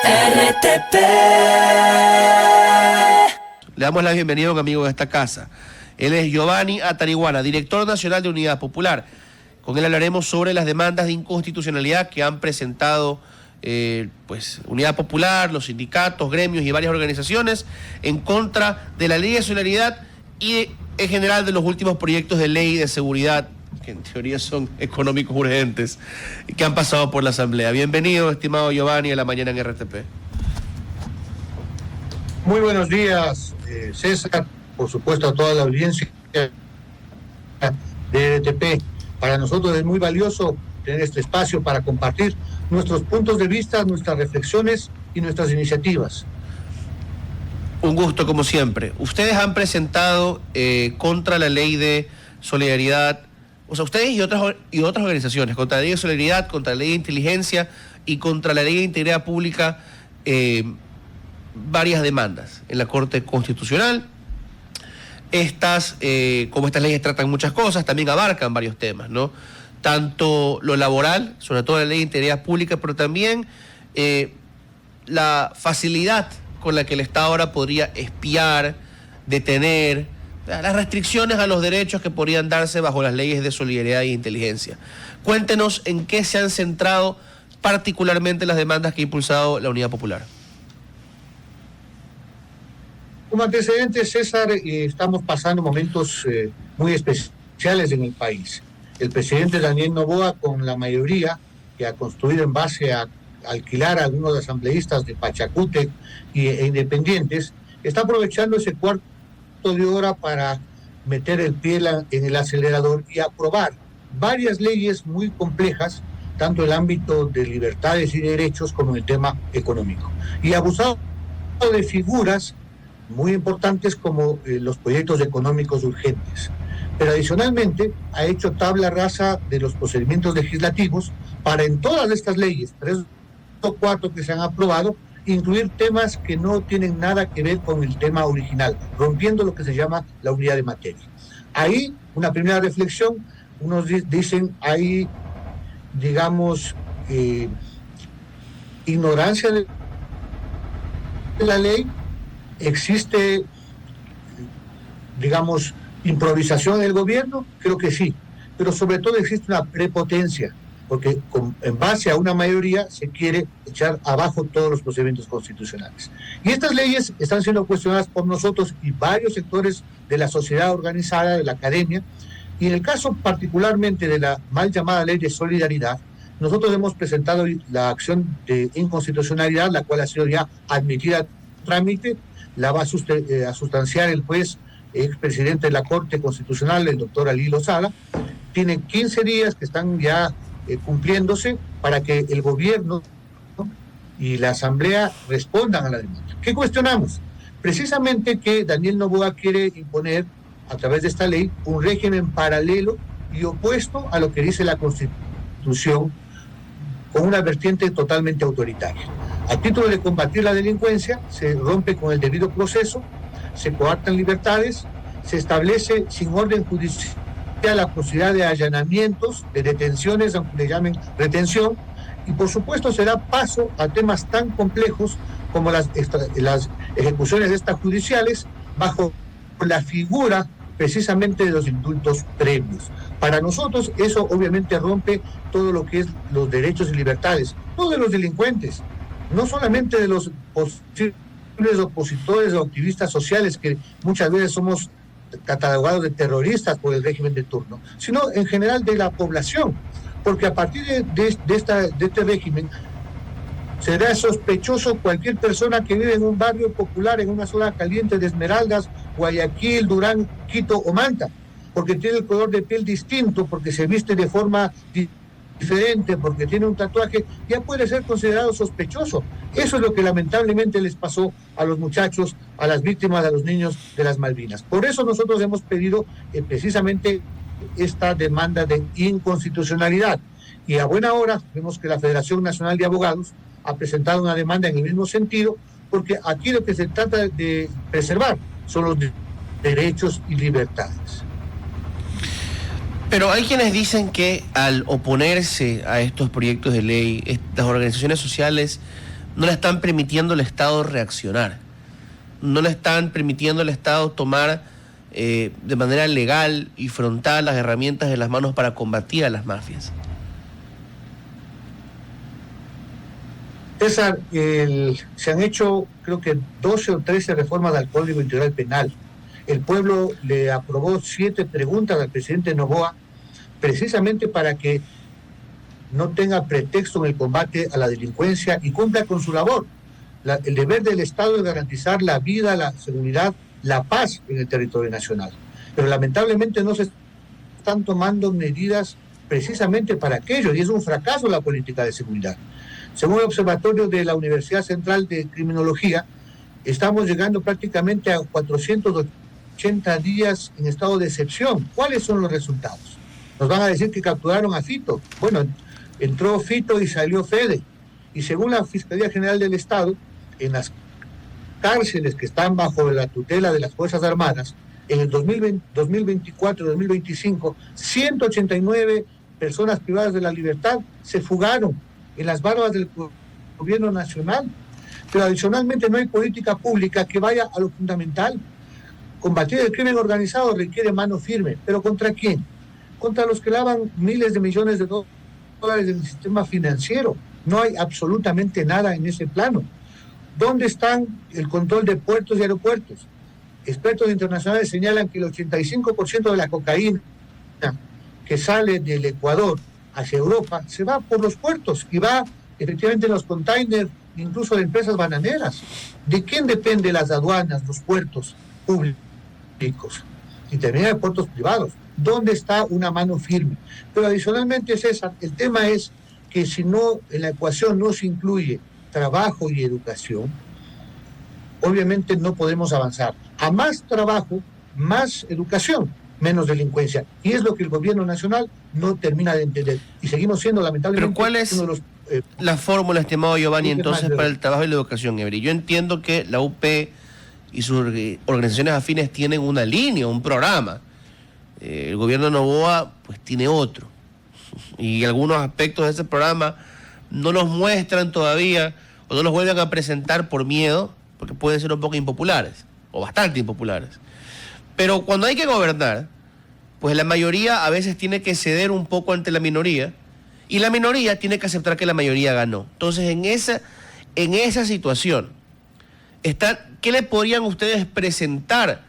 RTP. Le damos la bienvenida a un amigo de esta casa. Él es Giovanni Atariguana, director nacional de Unidad Popular. Con él hablaremos sobre las demandas de inconstitucionalidad que han presentado Unidad Popular, los sindicatos, gremios y varias organizaciones en contra de la Ley de Solidaridad y en general de los últimos proyectos de ley de seguridad, que en teoría son económicos urgentes, que han pasado por la Asamblea. Bienvenido, estimado Giovanni, a la mañana en RTP. Muy buenos días, César, por supuesto a toda la audiencia de RTP. Para nosotros es muy valioso tener este espacio para compartir nuestros puntos de vista, nuestras reflexiones y nuestras iniciativas. Un gusto, como siempre. Ustedes han presentado contra la ley de solidaridad, o sea, ustedes y otras organizaciones, contra la ley de solidaridad, contra la ley de inteligencia y contra la ley de integridad pública, varias demandas en la Corte Constitucional. Como estas leyes tratan muchas cosas, también abarcan varios temas, ¿no? Tanto lo laboral, sobre todo la ley de integridad pública, pero también la facilidad con la que el Estado ahora podría espiar, detener, las restricciones a los derechos que podrían darse bajo las leyes de solidaridad e inteligencia. Cuéntenos en qué se han centrado particularmente las demandas que ha impulsado la Unidad Popular. Como antecedentes, César, estamos pasando momentos muy especiales en el país. El presidente Daniel Noboa, con la mayoría que ha construido en base a alquilar a algunos asambleístas de Pachacútec e independientes, está aprovechando ese cuarto de hora para meter el pie en el acelerador y aprobar varias leyes muy complejas, tanto en el ámbito de libertades y derechos como en el tema económico. Y ha abusado de figuras muy importantes como los proyectos económicos urgentes. Pero adicionalmente ha hecho tabla rasa de los procedimientos legislativos para en todas estas leyes, 3 o 4 que se han aprobado, incluir temas que no tienen nada que ver con el tema original, rompiendo lo que se llama la unidad de materia. Ahí, una primera reflexión, unos dicen, hay, digamos, ignorancia de la ley, existe, digamos, improvisación en el gobierno, creo que sí, pero sobre todo existe una prepotencia, porque en base a una mayoría se quiere echar abajo todos los procedimientos constitucionales. Y estas leyes están siendo cuestionadas por nosotros y varios sectores de la sociedad organizada, de la academia, y en el caso particularmente de la mal llamada ley de solidaridad, nosotros hemos presentado la acción de inconstitucionalidad, la cual ha sido ya admitida a trámite, la va a sustanciar el juez expresidente de la Corte Constitucional, el doctor Ali Lozada. Tiene 15 días que están ya cumpliéndose para que el gobierno, ¿no?, y la Asamblea respondan a la demanda. ¿Qué cuestionamos? Precisamente que Daniel Noboa quiere imponer, a través de esta ley, un régimen paralelo y opuesto a lo que dice la Constitución, con una vertiente totalmente autoritaria. A título de combatir la delincuencia, se rompe con el debido proceso, se coartan libertades, se establece sin orden judicial la posibilidad de allanamientos, de detenciones, aunque le llamen retención, y por supuesto se da paso a temas tan complejos como las ejecuciones extrajudiciales bajo la figura precisamente de los indultos previos. Para nosotros eso obviamente rompe todo lo que es los derechos y libertades, no de los delincuentes, no solamente de los posibles opositores o activistas sociales, que muchas veces somos catalogados de terroristas por el régimen de turno, sino en general de la población, porque a partir de este régimen será sospechoso cualquier persona que vive en un barrio popular, en una zona caliente de Esmeraldas, Guayaquil, Durán, Quito o Manta, porque tiene el color de piel distinto, porque se viste de forma diferente, porque tiene un tatuaje, ya puede ser considerado sospechoso. Eso es lo que lamentablemente les pasó a los muchachos, a las víctimas, a los niños de las Malvinas. Por eso nosotros hemos pedido precisamente esta demanda de inconstitucionalidad. Y a buena hora vemos que la Federación Nacional de Abogados ha presentado una demanda en el mismo sentido, porque aquí lo que se trata de preservar son los derechos y libertades. Pero hay quienes dicen que al oponerse a estos proyectos de ley, las organizaciones sociales no le están permitiendo al Estado reaccionar, no le están permitiendo al Estado tomar de manera legal y frontal las herramientas en las manos para combatir a las mafias. César, se han hecho creo que 12 o 13 reformas al Código Integral Penal. El pueblo le aprobó 7 preguntas al presidente Noboa precisamente para que no tenga pretexto en el combate a la delincuencia y cumpla con su labor. El deber del Estado es garantizar la vida, la seguridad, la paz en el territorio nacional. Pero lamentablemente no se están tomando medidas precisamente para aquello, y es un fracaso la política de seguridad. Según el observatorio de la Universidad Central de Criminología, estamos llegando prácticamente a 480 días en estado de excepción. ¿Cuáles son los resultados? Nos van a decir que capturaron a Fito. Bueno, entró Fito y salió Fede. Y según la Fiscalía General del Estado, en las cárceles que están bajo la tutela de las Fuerzas Armadas, en el 2024-2025, 189 personas privadas de la libertad se fugaron en las barbas del gobierno nacional. Pero adicionalmente no hay política pública que vaya a lo fundamental. Combatir el crimen organizado requiere mano firme. ¿Pero contra quién? Contra los que lavan miles de millones de dólares en el sistema financiero. No hay absolutamente nada en ese plano. ¿Dónde están el control de puertos y aeropuertos? Expertos internacionales señalan que el 85% de la cocaína que sale del Ecuador hacia Europa se va por los puertos y va efectivamente en los containers, incluso de empresas bananeras. ¿De quién dependen las aduanas, los puertos públicos? Y también hay puertos privados. ¿Dónde está una mano firme? Pero adicionalmente, César, el tema es que si no, en la ecuación no se incluye trabajo y educación, obviamente no podemos avanzar. A más trabajo, más educación, menos delincuencia. Y es lo que el gobierno nacional no termina de entender. Y seguimos siendo, lamentablemente, ¿pero cuál es uno de los, la fórmula, estimado Giovanni, entonces, para el trabajo y la educación, Every? Yo entiendo que la UP y sus organizaciones afines tienen una línea, un programa. El gobierno de Noboa, pues, tiene otro. Y algunos aspectos de ese programa no los muestran todavía o no los vuelven a presentar por miedo, porque pueden ser un poco impopulares, o bastante impopulares. Pero cuando hay que gobernar, pues la mayoría a veces tiene que ceder un poco ante la minoría, y la minoría tiene que aceptar que la mayoría ganó. Entonces, en esa situación, ¿qué le podrían ustedes presentar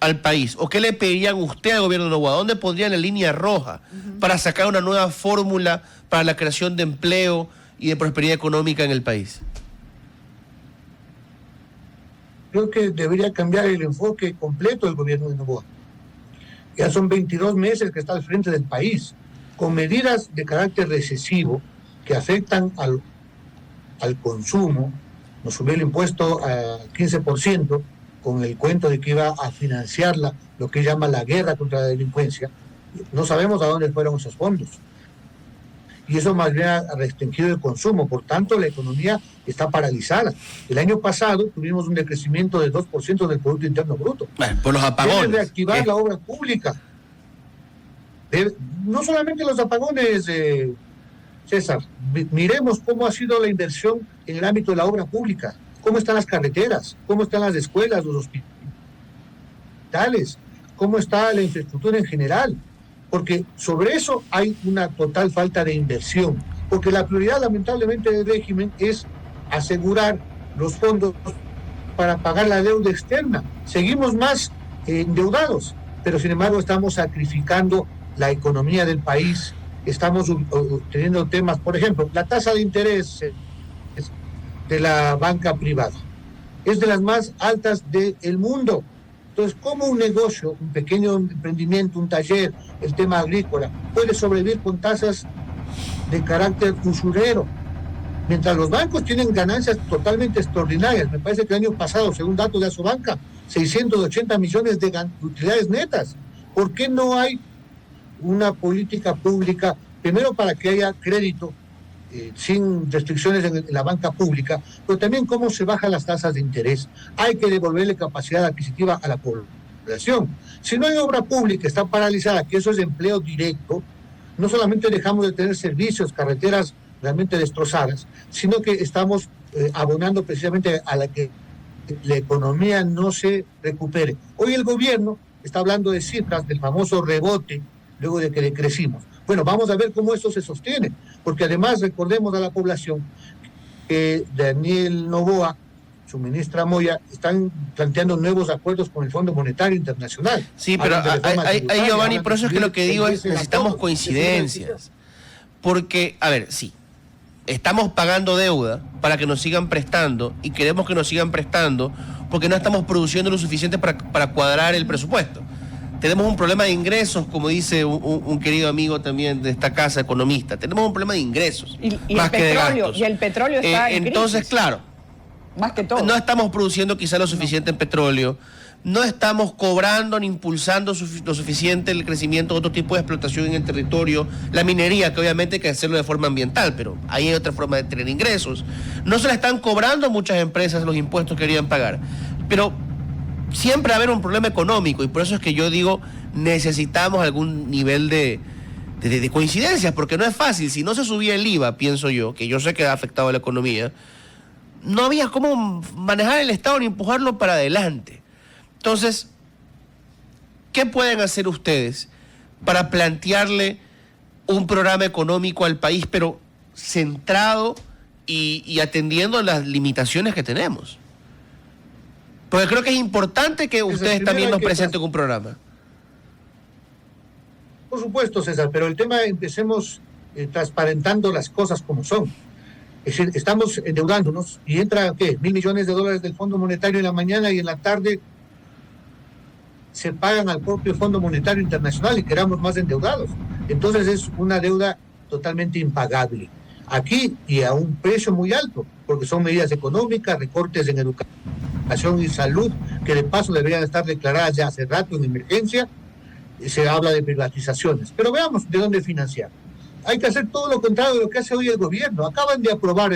al país? ¿O qué le pedirían usted al gobierno de Noboa? ¿Dónde pondrían la línea roja para sacar una nueva fórmula para la creación de empleo y de prosperidad económica en el país? Creo que debería cambiar el enfoque completo del gobierno de Noboa. Ya son 22 meses que está al frente del país, con medidas de carácter recesivo que afectan al consumo. Nos subió el impuesto al 15%, con el cuento de que iba a financiar lo que llama la guerra contra la delincuencia. No sabemos a dónde fueron esos fondos. Y eso más bien ha restringido el consumo. Por tanto, la economía está paralizada. El año pasado tuvimos un decrecimiento de 2% del Producto Interno Bruto. Bueno, por los apagones. Debe reactivar la obra pública. No solamente los apagones, César. Miremos cómo ha sido la inversión en el ámbito de la obra pública. ¿Cómo están las carreteras? ¿Cómo están las escuelas, los hospitales? ¿Cómo está la infraestructura en general? Porque sobre eso hay una total falta de inversión. Porque la prioridad, lamentablemente, del régimen es asegurar los fondos para pagar la deuda externa. Seguimos más endeudados, pero sin embargo estamos sacrificando la economía del país. Estamos teniendo temas, por ejemplo, la tasa de interés de la banca privada es de las más altas del mundo. Entonces, ¿cómo un negocio, un pequeño emprendimiento, un taller, el tema agrícola, puede sobrevivir con tasas de carácter usurero? Mientras los bancos tienen ganancias totalmente extraordinarias. Me parece que el año pasado, según datos de Asobanca, 680 millones de utilidades netas. ¿Por qué no hay una política pública, primero para que haya crédito sin restricciones en la banca pública, pero también cómo se bajan las tasas de interés? Hay que devolverle capacidad adquisitiva a la población. Si no hay obra pública, está paralizada, que eso es empleo directo, no solamente dejamos de tener servicios, carreteras realmente destrozadas, sino que estamos abonando precisamente a la que la economía no se recupere. Hoy el gobierno está hablando de cifras del famoso rebote luego de que decrecimos. Bueno, vamos a ver cómo esto se sostiene, porque además recordemos a la población que Daniel Noboa, su ministra Moya, están planteando nuevos acuerdos con el Fondo Monetario Internacional. Sí, pero hay Giovanni, por eso es que lo que digo es necesitamos coincidencias. Porque, a ver, sí, estamos pagando deuda para que nos sigan prestando y queremos que nos sigan prestando porque no estamos produciendo lo suficiente para cuadrar el presupuesto. Tenemos un problema de ingresos, como dice un querido amigo también de esta casa, economista. Tenemos un problema de ingresos más que de gastos. Y el petróleo está en entonces, crisis. claro, Más que todo. no estamos produciendo quizá lo suficiente en petróleo, no estamos cobrando ni impulsando lo suficiente el crecimiento de otro tipo de explotación en el territorio, la minería, que obviamente hay que hacerlo de forma ambiental, pero ahí hay otra forma de tener ingresos. No se le están cobrando a muchas empresas los impuestos que querían pagar, pero siempre va a haber un problema económico y por eso es que yo digo, necesitamos algún nivel de coincidencias, porque no es fácil. Si no se subía el IVA, pienso yo, que yo sé que ha afectado a la economía, no había cómo manejar el Estado ni empujarlo para adelante. Entonces, ¿qué pueden hacer ustedes para plantearle un programa económico al país, pero centrado y atendiendo a las limitaciones que tenemos? Porque creo que es importante que ustedes también nos presenten un programa. Por supuesto, César, pero el tema empecemos transparentando las cosas como son. Es decir, estamos endeudándonos y entra, ¿qué? $1.000 millones del Fondo Monetario en la mañana y en la tarde se pagan al propio Fondo Monetario Internacional y quedamos más endeudados. Entonces es una deuda totalmente impagable. Aquí y a un precio muy alto, porque son medidas económicas, recortes en educación y salud, que de paso deberían estar declaradas ya hace rato en emergencia. Se habla de privatizaciones, pero veamos de dónde financiar. Hay que hacer todo lo contrario de lo que hace hoy el gobierno. Acaban de aprobar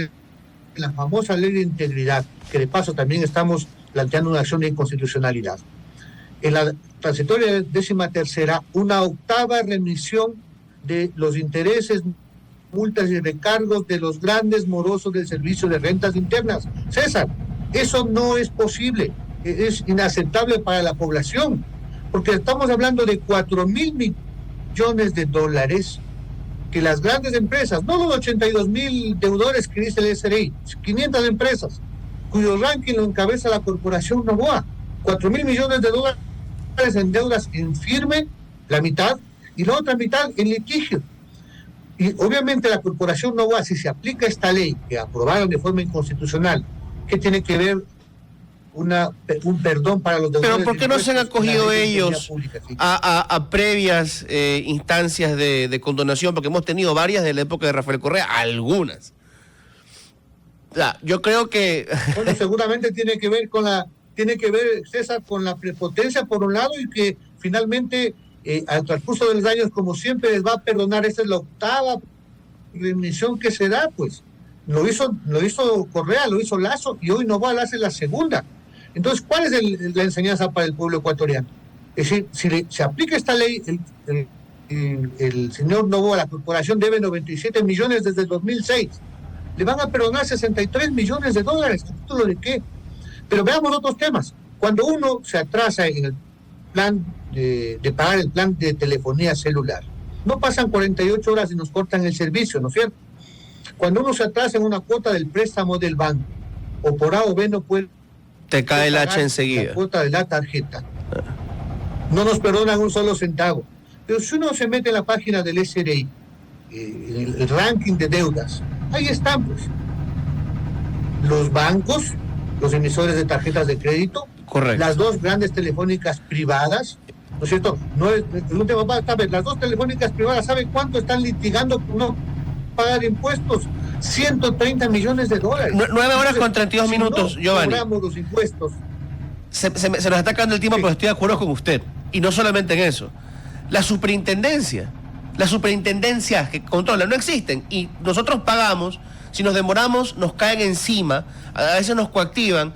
la famosa ley de integridad, que de paso también estamos planteando una acción de inconstitucionalidad. En la transitoria 13ª, una octava remisión de los intereses, multas y recargos de los grandes morosos del servicio de rentas internas. César, eso no es posible, es inaceptable para la población, porque estamos hablando de 4.000 millones de dólares que las grandes empresas, no los 82.000 deudores que dice el SRI, 500 empresas, cuyo ranking lo encabeza la corporación Noboa, 4.000 millones de dólares en deudas en firme, la mitad, y la otra mitad en litigio. Y obviamente la corporación Noboa, si se aplica esta ley que aprobaron de forma inconstitucional, ¿qué tiene que ver un perdón para los deudores? Pero ¿por qué no se han acogido ellos pública, sí, a previas instancias de condonación? Porque hemos tenido varias de la época de Rafael Correa, algunas. Yo creo que... Bueno, seguramente tiene que ver, César, con la prepotencia por un lado, y que finalmente al transcurso de los años, como siempre, les va a perdonar. Esta es la octava remisión que se da, pues. Lo hizo Correa, lo hizo Lasso, y hoy Noboa hace la segunda. Entonces, ¿cuál es la enseñanza para el pueblo ecuatoriano? Es decir, si se aplica esta ley, el señor Noboa, la corporación debe 97 millones desde el 2006. Le van a perdonar 63 millones de dólares. ¿A título de qué? Pero veamos otros temas. Cuando uno se atrasa en el plan de pagar el plan de telefonía celular, no pasan 48 horas y nos cortan el servicio, ¿no es cierto? Cuando uno se atrasa en una cuota del préstamo del banco, o por A o B no puede... Te cae el hacha enseguida. La cuota de la tarjeta. No nos perdonan un solo centavo. Pero si uno se mete en la página del SRI, en el ranking de deudas, ahí están, pues. Los bancos, los emisores de tarjetas de crédito, Correcto. Las dos grandes telefónicas privadas, ¿no es cierto? No es un tema más, ¿sabes? Las dos telefónicas privadas, ¿saben cuánto están litigando por no pagar impuestos? 130 millones de dólares. 9 horas con 32 minutos, no Giovanni. cobramos los impuestos. Se nos está acabando el tiempo, sí, pero estoy de acuerdo con usted. Y no solamente en eso. Las superintendencias que controlan, no existen. Y nosotros pagamos, si nos demoramos, nos caen encima, a veces nos coactivan.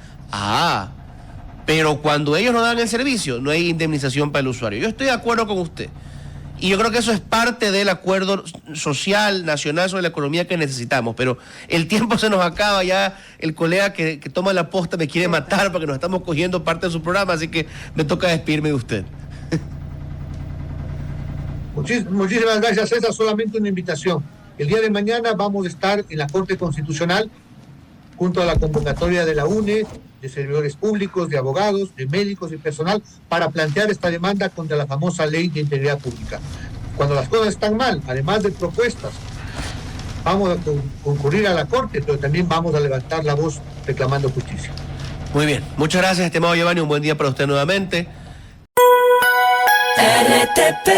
Pero cuando ellos no dan el servicio, no hay indemnización para el usuario. Yo estoy de acuerdo con usted. Y yo creo que eso es parte del acuerdo social, nacional sobre la economía que necesitamos. Pero el tiempo se nos acaba ya. El colega que toma la posta me quiere matar porque nos estamos cogiendo parte de su programa, así que me toca despedirme de usted. Muchísimas gracias, César. Solamente una invitación. El día de mañana vamos a estar en la Corte Constitucional junto a la convocatoria de la UNE, de servidores públicos, de abogados, de médicos y personal, para plantear esta demanda contra la famosa Ley de Integridad Pública. Cuando las cosas están mal, además de propuestas, vamos a concurrir a la Corte, pero también vamos a levantar la voz reclamando justicia. Muy bien. Muchas gracias, estimado Giovanni. Un buen día para usted nuevamente. RTP